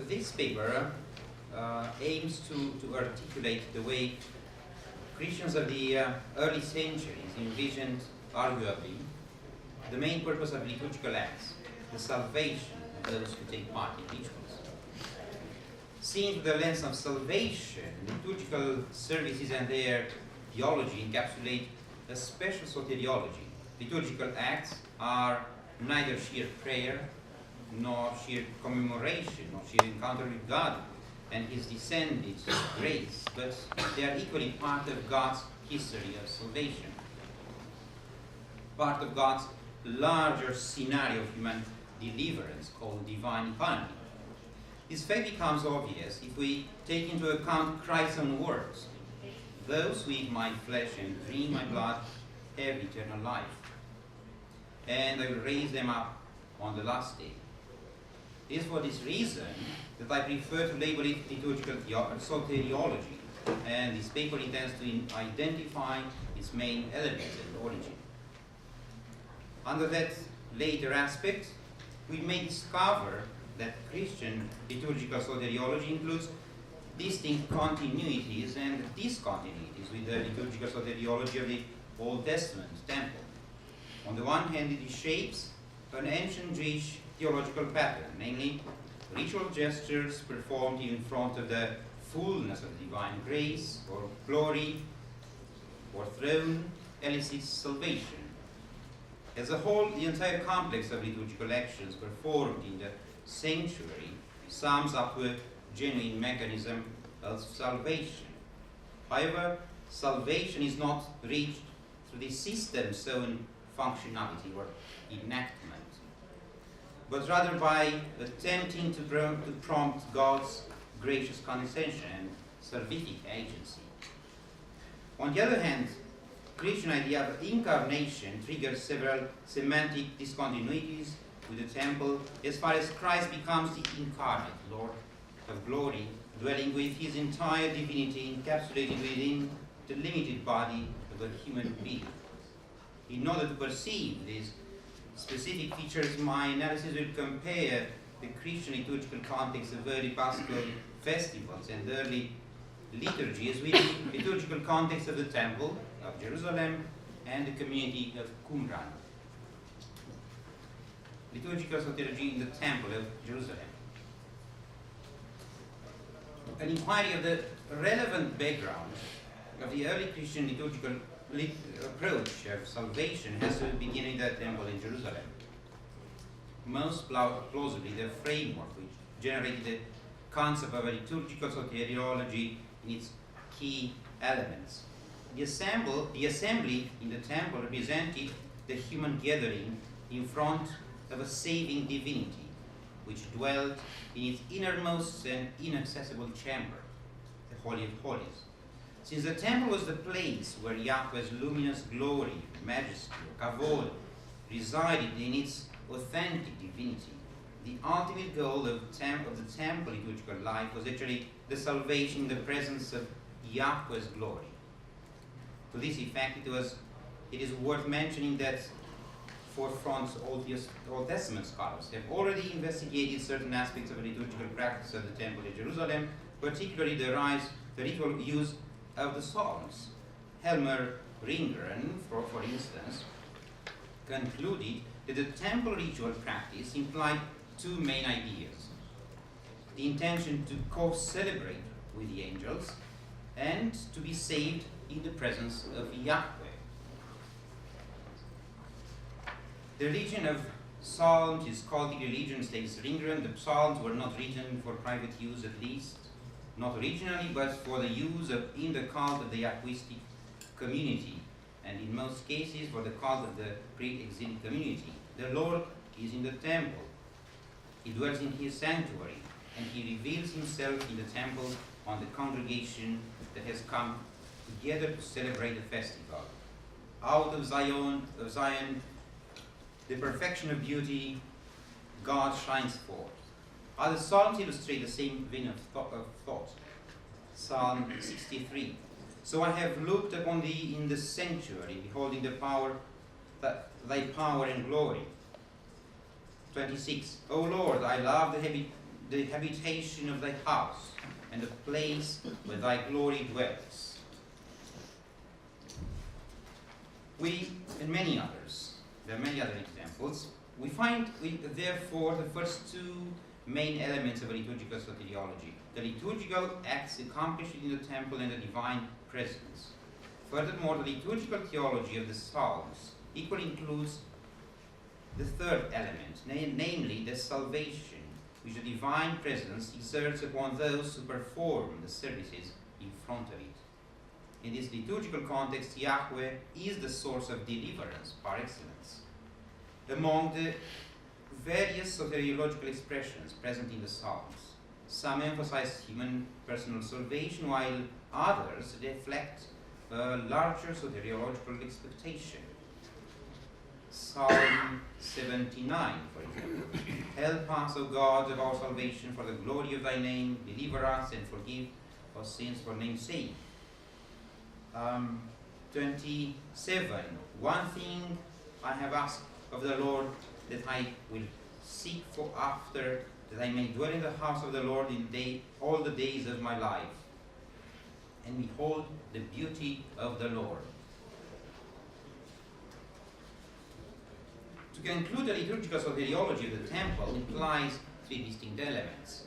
this paper aims to articulate the way Christians of the early centuries envisioned, arguably, the main purpose of liturgical acts, the salvation of those who take part in rituals. Seen through the lens of salvation, liturgical services and their theology encapsulate a special soteriology. Liturgical acts are neither sheer prayer, nor sheer commemoration, nor sheer encounter with God and His descended grace, but they are equally part of God's history of salvation, part of God's larger scenario of human deliverance called divine economy. This fact becomes obvious if we take into account Christ's own words. Those who eat my flesh and drink my blood have eternal life, and I will raise them up on the last day. It is for this reason that I prefer to label it liturgical soteriology, and this paper intends to identify its main elements and origin. Under that later aspect, we may discover that Christian liturgical soteriology includes distinct continuities and discontinuities with the liturgical soteriology of the Old Testament temple. On the one hand, it shapes an ancient Jewish theological pattern, namely ritual gestures performed in front of the fullness of divine grace or glory or throne elicits salvation. As a whole, the entire complex of liturgical actions performed in the sanctuary sums up to a genuine mechanism of salvation. However, salvation is not reached through the system's own functionality or enactment, but rather by attempting to prompt God's gracious condescension and salvific agency. On the other hand, Christian idea of incarnation triggers several semantic discontinuities with the temple as far as Christ becomes the incarnate Lord of glory, dwelling with His entire divinity encapsulated within the limited body of a human being. In order to perceive these specific features, my analysis will compare the Christian liturgical context of early Paschal festivals and early liturgies with the liturgical context of the Temple of Jerusalem and the community of Qumran. Liturgical soteriology in the Temple of Jerusalem. An inquiry of the relevant background of the early Christian liturgical approach of salvation has to begin in the Temple in Jerusalem. Most plausibly, the framework which generated the concept of a liturgical soteriology in its key elements. The assembly in the temple represented the human gathering in front of a saving divinity, which dwelt in its innermost and inaccessible chamber, the Holy of Holies. Since the temple was the place where Yahweh's luminous glory, majesty, kavod, resided in its authentic divinity, the ultimate goal of the temple liturgical life was actually the salvation in the presence of Yahweh's glory. To this effect, it is worth mentioning that forefront Old Testament scholars have already investigated certain aspects of the liturgical practice of the Temple in Jerusalem, particularly the ritual use of the Psalms. Helmer Ringren, for instance, concluded that the temple ritual practice implied two main ideas: the intention to co-celebrate with the angels and to be saved in the presence of Yahweh. The religion of Psalms is cultic religion, states Ringren. The Psalms were not written for private use, at least not originally, but for the use in the cult of the Yahwistic community, and in most cases for the cult of the pre-exilic community. The Lord is in the temple. He dwells in His sanctuary, and He reveals Himself in the temple on the congregation that has come together to celebrate the festival. Out of Zion, the perfection of beauty, God shines forth. Other psalms illustrate the same vein of thought. Psalm 63. So I have looked upon thee in the sanctuary, beholding thy power and glory. 26. O Lord, I love the the habitation of thy house, and the place where thy glory dwells. And many others, there are many other examples, we find, therefore, the first two main elements of a liturgical soteriology: the liturgical acts accomplished in the temple and the divine presence. Furthermore, the liturgical theology of the Psalms equally includes the third element, namely the salvation which the divine presence exerts upon those who perform the services in front of it. In this liturgical context, Yahweh is the source of deliverance par excellence. Among the various soteriological expressions present in the Psalms, some emphasize human personal salvation, while others reflect a larger soteriological expectation. Psalm 79, for example: "Help us, O God of our salvation, for the glory of thy name, deliver us and forgive our sins for name's sake." 27, "One thing I have asked of the Lord, that I will seek for after, that I may dwell in the house of the Lord all the days of my life, and behold the beauty of the Lord." To conclude, the liturgical soteriology of the temple implies three distinct elements: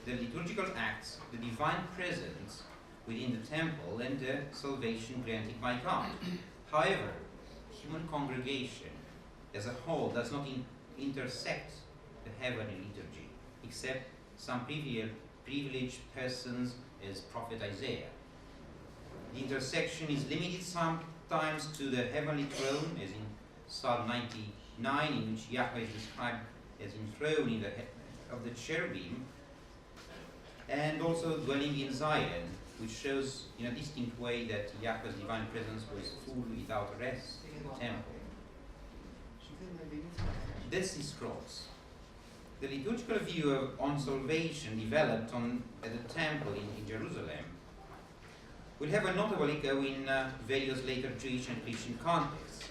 the liturgical acts, the divine presence within the temple, and the salvation granted by God. However, human congregation as a whole does not intersect the heavenly liturgy, except some privileged persons as Prophet Isaiah. The intersection is limited sometimes to the heavenly throne, as in Psalm 99, in which Yahweh is described as enthroned in the head of the cherubim, and also dwelling in Zion, which shows in a distinct way that Yahweh's divine presence was full without rest in the temple. This is cross. The liturgical view on salvation developed at the temple in Jerusalem will have a notable echo in various later Jewish and Christian contexts,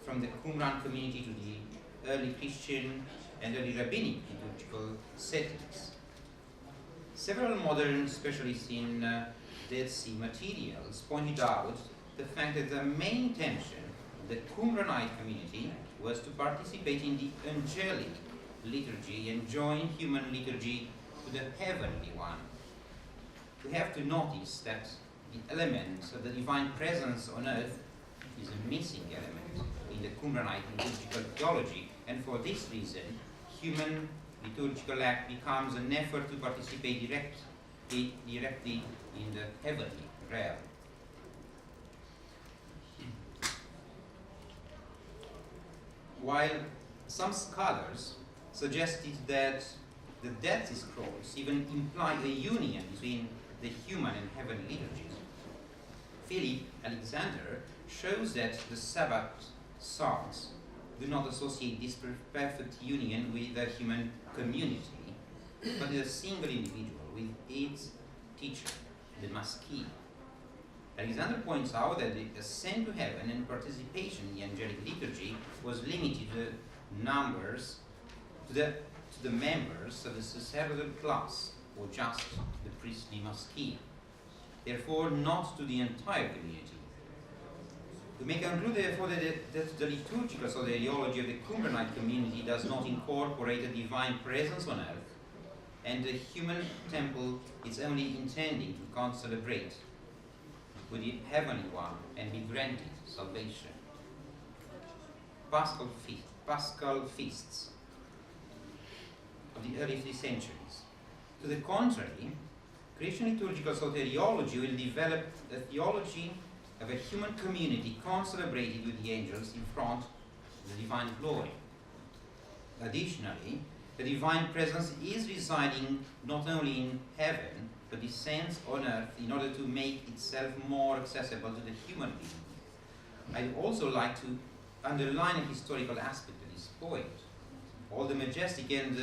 from the Qumran community to the early Christian and early rabbinic liturgical settings. Several modern specialists in Dead Sea materials pointed out the fact that the main intention of the Qumranite community was to participate in the angelic liturgy and join human liturgy to the heavenly one. We have to notice that the element of the divine presence on earth is a missing element in the Qumranite liturgical theology, and for this reason, human liturgical act becomes an effort to participate directly in the heavenly realm. While some scholars suggested that the Dead Sea Scrolls even imply a union between the human and heavenly liturgies, Philip Alexander shows that the Sabbath songs do not associate this perfect union with the human community, but with a single individual, with its teacher, the Maski. Alexander points out that the ascent to heaven and participation in the angelic liturgy was limited to the members of the sacerdotal class, or just the priestly Maski, therefore not to the entire community. We may conclude, therefore, that the liturgical soteriology of the Qumranite community does not incorporate a divine presence on earth, and the human temple is only intending to concelebrate with the heavenly one and be granted salvation. Paschal feasts of the early 3 centuries. To the contrary, Christian liturgical soteriology will develop a theology of a human community concelebrated with the angels in front of the divine glory. Additionally, the divine presence is residing not only in heaven, but descends on earth in order to make itself more accessible to the human being. I'd also like to underline a historical aspect of this point. All the majestic and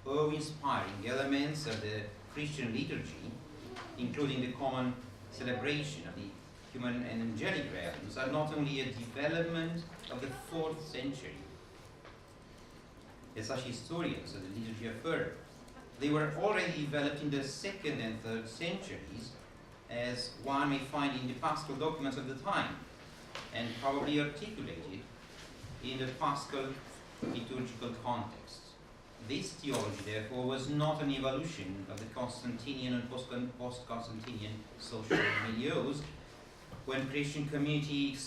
awe-inspiring elements of the Christian liturgy, including the common celebration of the human and angelic realms, are not only a development of the 4th century, as such historians of the liturgy affirm, They were already developed in the 2nd and 3rd centuries, as one may find in the paschal documents of the time, and probably articulated in the paschal liturgical context. This theology, therefore, was not an evolution of the Constantinian and post-Constantinian social milieus, when Christian community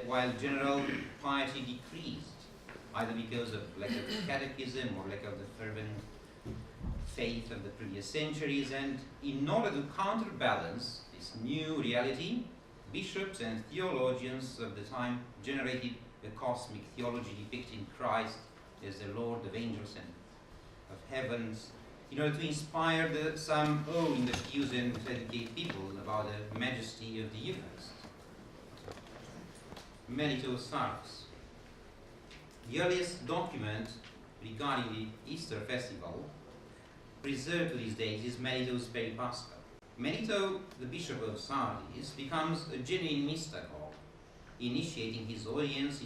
while general piety decreased, either because of lack of catechism or lack of the fervent faith of the previous centuries. And in order to counterbalance this new reality, bishops and theologians of the time generated a cosmic theology depicting Christ as the Lord of angels and of heavens, in order to inspire some awe in the Jews and educate people about the majesty of the Eucharist. Melito Sarx. The earliest document regarding the Easter festival preserved to these days is Melito's Peripascha. Melito, the Bishop of Sardis, becomes a genuine mystagogue, initiating his audience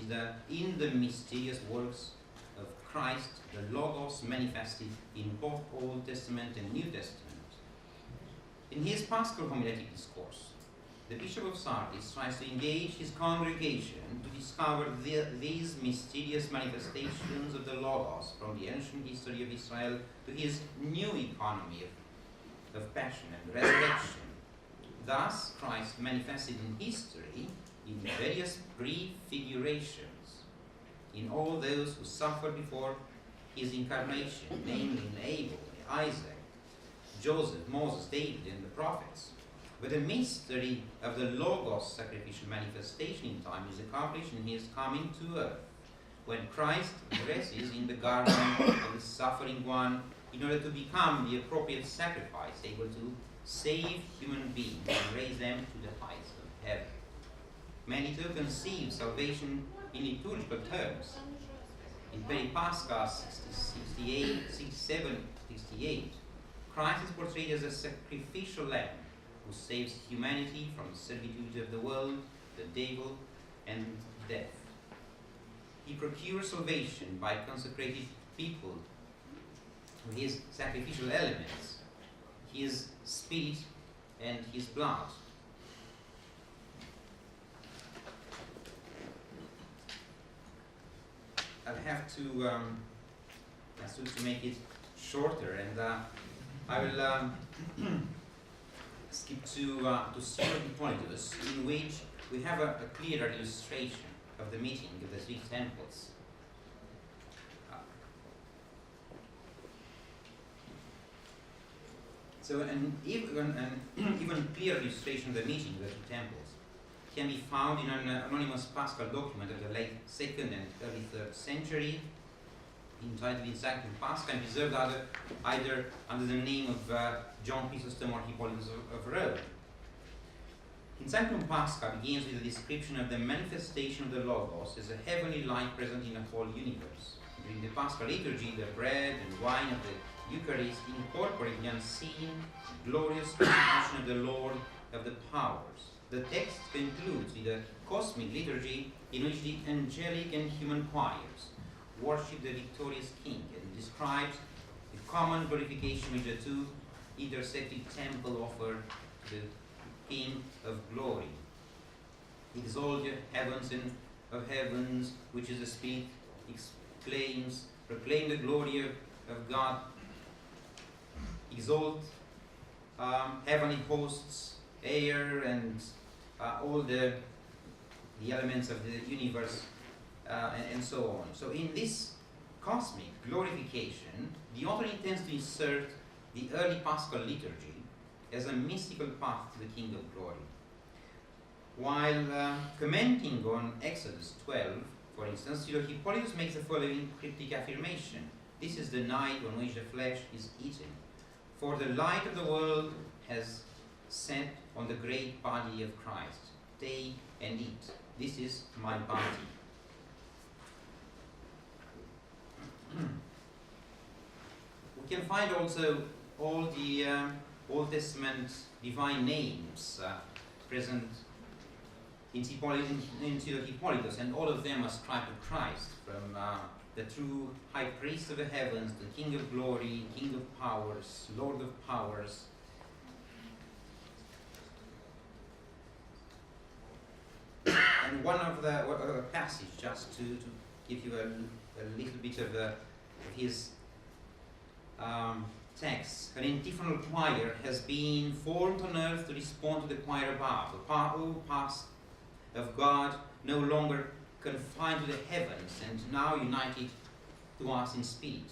in the mysterious works of Christ, the Logos manifested in both Old Testament and New Testament. In his Paschal homiletic discourse, the Bishop of Sardis tries to engage his congregation to discover these mysterious manifestations of the Logos from the ancient history of Israel to his new economy of passion and resurrection. Thus, Christ manifested in history in various prefigurations in all those who suffered before his incarnation, namely in Abel, Isaac, Joseph, Moses, David, and the prophets. But the mystery of the Logos sacrificial manifestation in time is accomplished in his coming to earth, when Christ dresses in the garment of the suffering one in order to become the appropriate sacrifice, able to save human beings and raise them to the heights of heaven. Melito conceives salvation in liturgical terms. In Peripascha 67-68, Christ is portrayed as a sacrificial lamb who saves humanity from the servitude of the world, the devil, and death. He procures salvation by consecrating people to his sacrificial elements, his spirit and his blood. I'll have to make it shorter, and I will skip to Syro Hippolytus, in which we have a clearer illustration of the meeting of the three temples. So an even clearer illustration of the meeting of the two temples can be found in an anonymous Paschal document of the late 2nd and early 3rd century, entitled In Sanctum Pascha, and preserved either under the name of John Chrysostom or Hippolytus of Rome. In Sanctum Pascha begins with a description of the manifestation of the Logos as a heavenly light present in the whole universe. During the Paschal liturgy, the bread and wine of the Eucharist incorporate the unseen, glorious restitution of the Lord of the powers. The text concludes with a cosmic liturgy in which the angelic and human choirs worship the victorious King, and describes the common glorification which the two intersected temple offer to the King of glory. Exalt the heavens and of heavens, which is the Spirit, proclaim the glory of God. Exalt heavenly hosts, air, and all the elements of the universe, and so on. So in this cosmic glorification, the author intends to insert the early Paschal liturgy as a mystical path to the King of glory. While commenting on Exodus 12, for instance, Hippolytus makes the following cryptic affirmation: "This is the night on which the flesh is eaten, for the light of the world has set on the great body of Christ. Take and eat. This is my body." We can find also all the Old Testament divine names present in Hippolytus, and all of them ascribed to Christ, from the true high priest of the heavens, the King of glory, King of powers, Lord of powers. And one of the passage, just to give you a little bit of his text. An antiphonal choir has been formed on earth to respond to the choir above. The past of God, no longer confined to the heavens, and now united to us in spirit.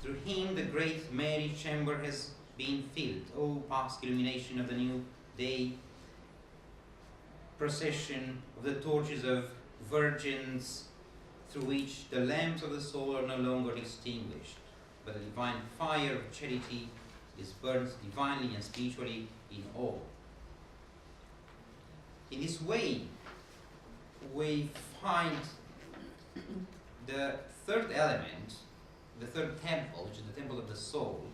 Through him the great Mary chamber has been filled. O past illumination of the new day, procession of the torches of virgins, through which the lamps of the soul are no longer extinguished, but the divine fire of charity is burnt divinely and spiritually in all. In this way, we find the third element, the third temple, which is the temple of the soul,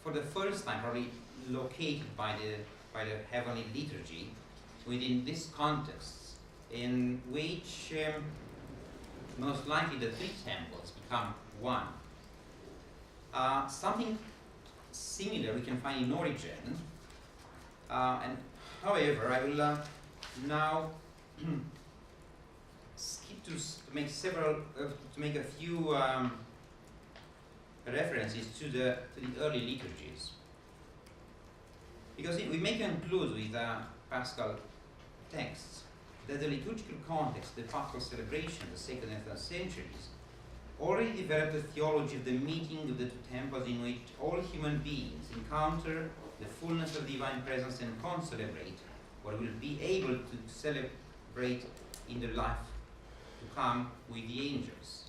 for the first time probably located by the heavenly liturgy within this context, in which most likely the three temples become one. Something similar we can find in origin, and however, I will now skip to make a few references to the early liturgies, because we may conclude with Paschal texts that the liturgical context, the Paschal celebration, the 2nd and 3rd centuries, already developed the theology of the meeting of the two temples, in which all human beings encounter the fullness of divine presence and concelebrate what will be able to celebrate in the life to come with the angels.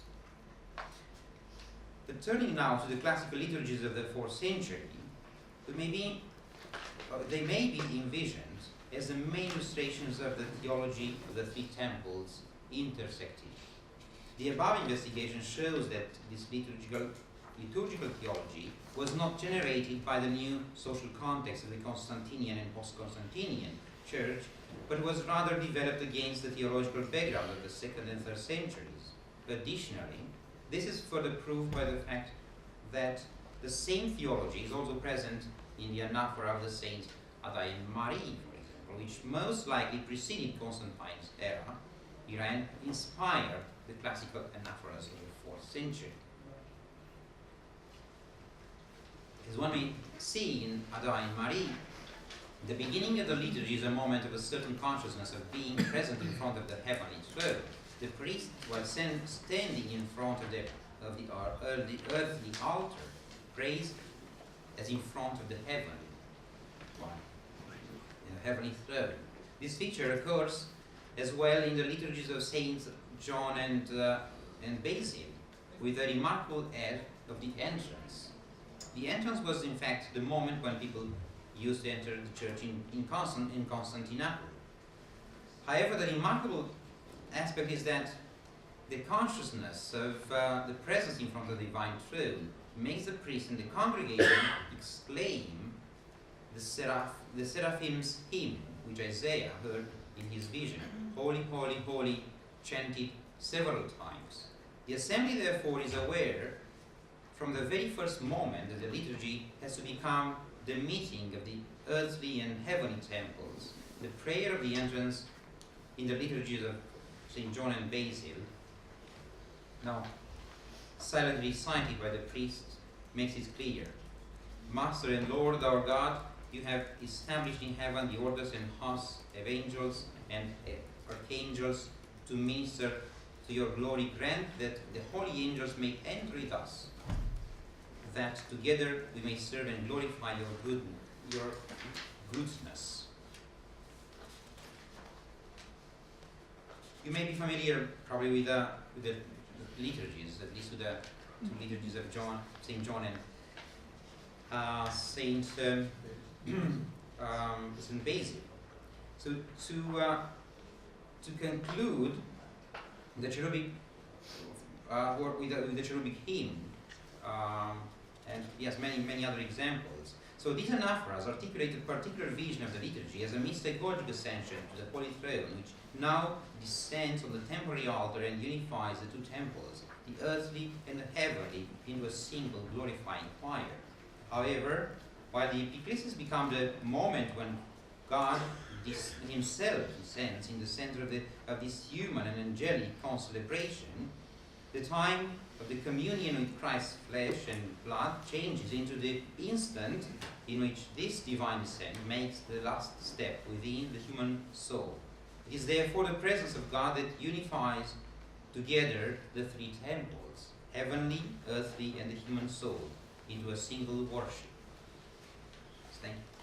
But turning now to the classical liturgies of the 4th century, they may be envisioned as the main illustrations of the theology of the three temples intersecting. The above investigation shows that this liturgical theology was not generated by the new social context of the Constantinian and post-Constantinian church, but was rather developed against the theological background of the 2nd and 3rd centuries. Additionally, this is further proved by the fact that the same theology is also present in the anaphora of the saint Ada and Marie, for example, which most likely preceded Constantine's era, and inspired the classical anaphoras of the 4th century. As one may see in Ada and Marie, the beginning of the liturgy is a moment of a certain consciousness of being present in front of the heavenly throne. The priest, while standing in front of the earthly altar, prays as in front of the heavenly one, the heavenly throne. This feature occurs as well in the liturgies of Saints John and Basil, with a remarkable air of the entrance. The entrance was in fact the moment when people used to enter the church in Constantinople. However, the remarkable aspect is that the consciousness of the presence in front of the divine throne makes the priest and the congregation exclaim the seraphim's hymn, which Isaiah heard in his vision, "Holy, holy, holy," chanted several times. The assembly, therefore, is aware from the very first moment that the liturgy has to become the meeting of the earthly and heavenly temples. The prayer of the entrance in the liturgies of St. John and Basil, now silently recited by the priest, makes it clear. Master and Lord our God, you have established in heaven the orders and hosts of angels and archangels to minister to your glory. Grant that the holy angels may enter with us, that together we may serve and glorify your goodness. You may be familiar probably with the liturgies, at least with the two liturgies of St. John and St. Basil. So to conclude the cherubic with the cherubic hymn, and yes, many other examples. So these anaphoras articulate a particular vision of the liturgy as a mystagogic ascension to the Holy Throne, which now descends on the temporary altar and unifies the two temples, the earthly and the heavenly, into a single glorifying choir. However, while the epiclesis become the moment when God himself descends in the center of this human and angelic concelebration, the time of the communion with Christ's flesh and blood changes into the instant in which this divine descent makes the last step within the human soul. It is therefore the presence of God that unifies together the three temples, heavenly, earthly, and the human soul, into a single worship. Thank you.